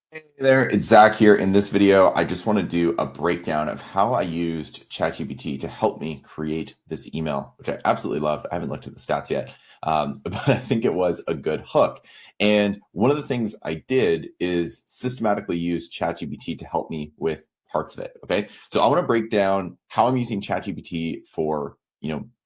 Hey there, it's Zach here. In this video, I just want to do a breakdown of how I used ChatGPT to help me create this email, which I absolutely loved. I haven't looked at the stats yet, but I think it was a good hook. And one of the things I did is systematically use ChatGPT to help me with parts of it. Okay, so I want to break down how I'm using ChatGPT for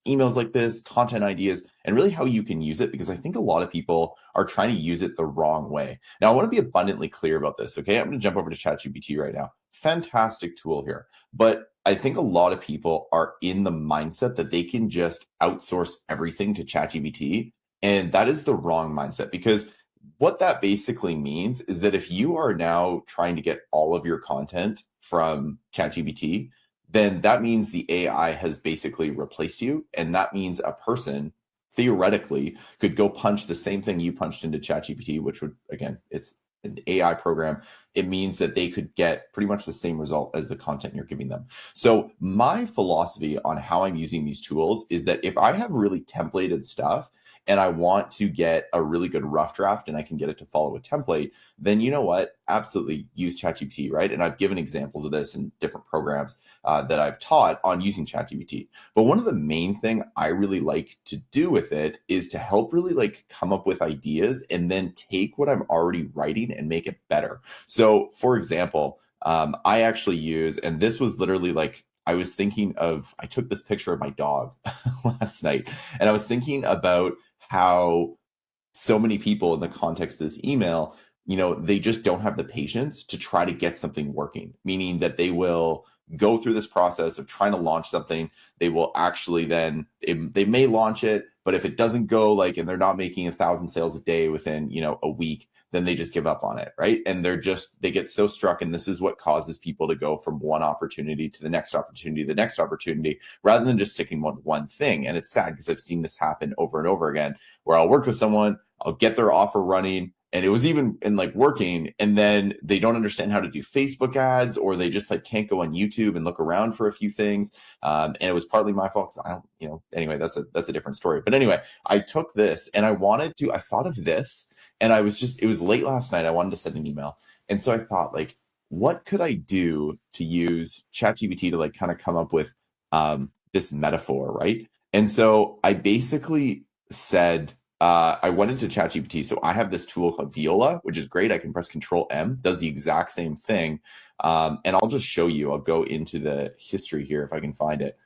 emails like this, content ideas, and really how you can use it because I think a lot of people are trying to use it the wrong way. Now, I want to be abundantly clear about this, okay? I'm going to jump over to ChatGPT right now. Fantastic tool here. But I think a lot of people are in the mindset that they can just outsource everything to ChatGPT. And that is the wrong mindset because what that basically means is that if you are now trying to get all of your content from ChatGPT, then that means the AI has basically replaced you. And that means a person theoretically could go punch the same thing you punched into ChatGPT, which would, again, it's an AI program. It means that they could get pretty much the same result as the content you're giving them. So, my philosophy on how I'm using these tools is that if I have really templated stuff and I want to get a really good rough draft and I can get it to follow a template, then you know what? Absolutely use ChatGPT, right? And I've given examples of this in different programs that I've taught on using ChatGPT. But one of the main thing I really like to do with it is to help really like come up with ideas and then take what I'm already writing and make it better. So, for example, I actually use, and this was literally like I was thinking of, I took this picture of my dog last night, and I was thinking about how so many people in the context of this email, they just don't have the patience to try to get something working, meaning that they will go through this process of trying to launch something. They will actually then, they may launch it, but if it doesn't go like, and they're not making 1,000 sales a day within, a week, then they just give up on it. Right. And they get so struck. And this is what causes people to go from one opportunity to the next opportunity, the next opportunity, rather than just sticking on one thing. And it's sad because I've seen this happen over and over again where I'll work with someone, I'll get their offer running, and it was even in like working, and then they don't understand how to do Facebook ads, or they just like can't go on YouTube and look around for a few things. And it was partly my fault because I don't, anyway, that's a different story. But anyway, I took this and I thought of this, and it was late last night. I wanted to send an email, and so I thought like, what could I do to use ChatGPT to like kind of come up with this metaphor, right? And so I basically said, I went into ChatGPT. So I have this tool called Viola, which is great. I can press Control M, does the exact same thing. And I'll just show you. I'll go into the history here if I can find it.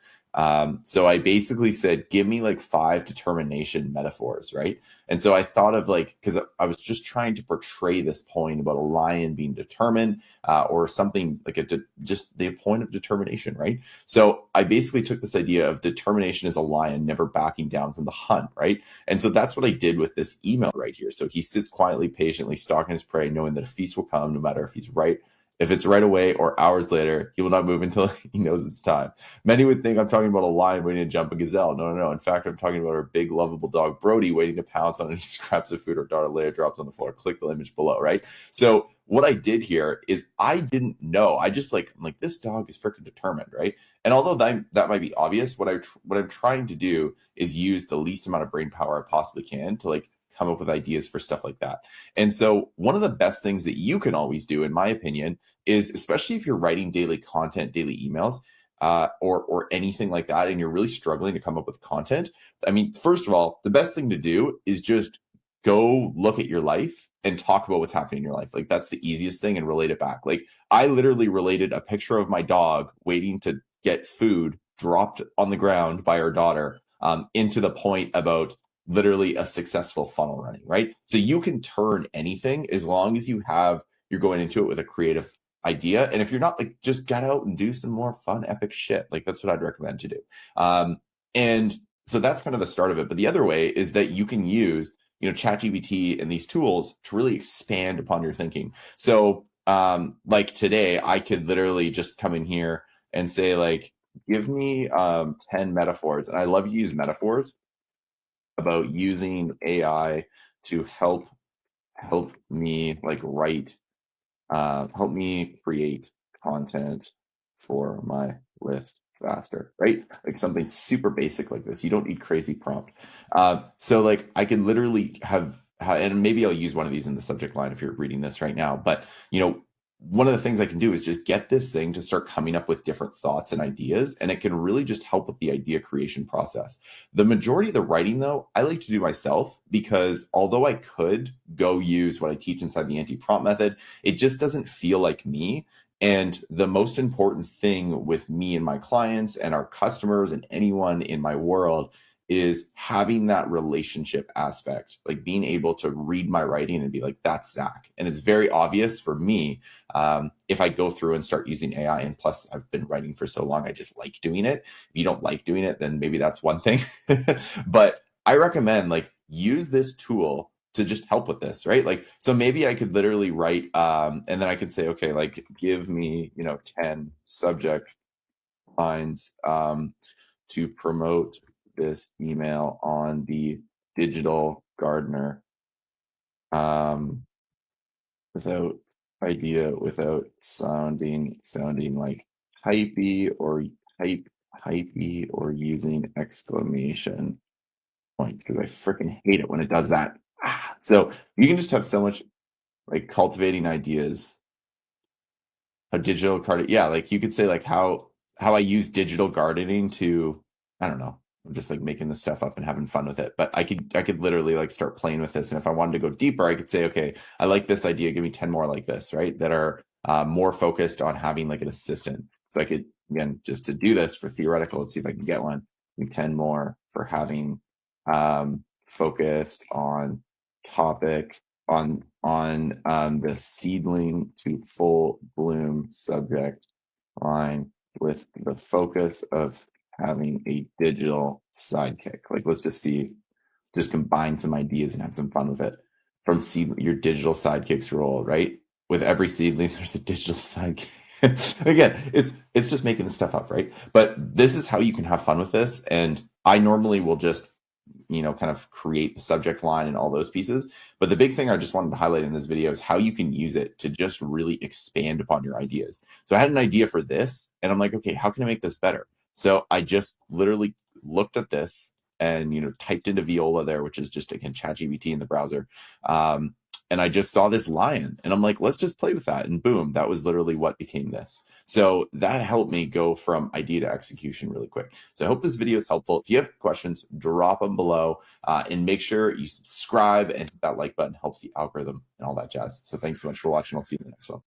So I basically said, give me like 5 determination metaphors, right? And so I thought of like, because I was just trying to portray this point about a lion being determined, or something like just the point of determination, right? So I basically took this idea of determination as a lion never backing down from the hunt, right? And so that's what I did with this email right here. So he sits quietly, patiently, stalking his prey, knowing that a feast will come, no matter if it's right away or hours later, he will not move until he knows it's time. Many would think I'm talking about a lion waiting to jump a gazelle. No, no, no. In fact, I'm talking about our big, lovable dog, Brody, waiting to pounce on any scraps of food or dart a layer drops on the floor. Click the image below, right? So what I did here is I didn't know. I just I'm like, this dog is freaking determined, right? And although that might be obvious, what I'm trying to do is use the least amount of brain power I possibly can to like come up with ideas for stuff like that. And so one of the best things that you can always do, in my opinion, is especially if you're writing daily content, daily emails, or anything like that, and you're really struggling to come up with content. I mean, first of all, the best thing to do is just go look at your life and talk about what's happening in your life. Like that's the easiest thing, and relate it back. Like I literally related a picture of my dog waiting to get food dropped on the ground by our daughter, into the point about literally a successful funnel running, right? So you can turn anything as long as you're going into it with a creative idea. And if you're not, like, just get out and do some more fun, epic shit. Like that's what I'd recommend to do. And so that's kind of the start of it. But the other way is that you can use, ChatGPT and these tools to really expand upon your thinking. So, like today, I could literally just come in here and say, like, give me 10 metaphors. And I love to use metaphors about using AI to help me like help me create content for my list faster, right? Like something super basic like this. You don't need crazy prompt. So like I can literally have and maybe I'll use one of these in the subject line if you're reading this right now, but one of the things I can do is just get this thing to start coming up with different thoughts and ideas, and it can really just help with the idea creation process. The majority of the writing, though, I like to do myself because although I could go use what I teach inside the anti-prompt method, it just doesn't feel like me. And the most important thing with me and my clients and our customers and anyone in my world is having that relationship aspect, like being able to read my writing and be like, that's Zach. And it's very obvious for me if I go through and start using AI. And plus, I've been writing for so long, I just like doing it. If you don't like doing it, then maybe that's one thing. But I recommend like use this tool to just help with this, right? Like, so maybe I could literally write, and then I could say, okay, like give me, 10 subject lines to promote this email on the digital gardener, without without sounding like hype hypey or using exclamation points, because I freaking hate it when it does that. So you can just have so much like cultivating ideas. A digital card, yeah, like you could say like how I use digital gardening to, I don't know, I'm just like making this stuff up and having fun with it. But I could literally like start playing with this, and if I wanted to go deeper, I could say, okay, I like this idea, give me 10 more like this, right, that are more focused on having like an assistant. So I could, again, just to do this for theoretical, let's see if I can get one. Give me 10 more for having focused on topic on the seedling to full bloom subject line, with the focus of having a digital sidekick. Like, let's just see, just combine some ideas and have some fun with it. From your digital sidekicks role, right? With every seedling, there's a digital sidekick. Again, it's just making the stuff up, right? But this is how you can have fun with this. And I normally will just kind of create the subject line and all those pieces. But the big thing I just wanted to highlight in this video is how you can use it to just really expand upon your ideas. So I had an idea for this, and I'm like, okay, how can I make this better? So I just literally looked at this and typed into Viola there, which is just, again, ChatGPT in the browser. And I just saw this lion, and I'm like, let's just play with that. And boom, that was literally what became this. So that helped me go from idea to execution really quick. So I hope this video is helpful. If you have questions, drop them below, and make sure you subscribe and hit that like button. Helps the algorithm and all that jazz. So thanks so much for watching. I'll see you in the next one.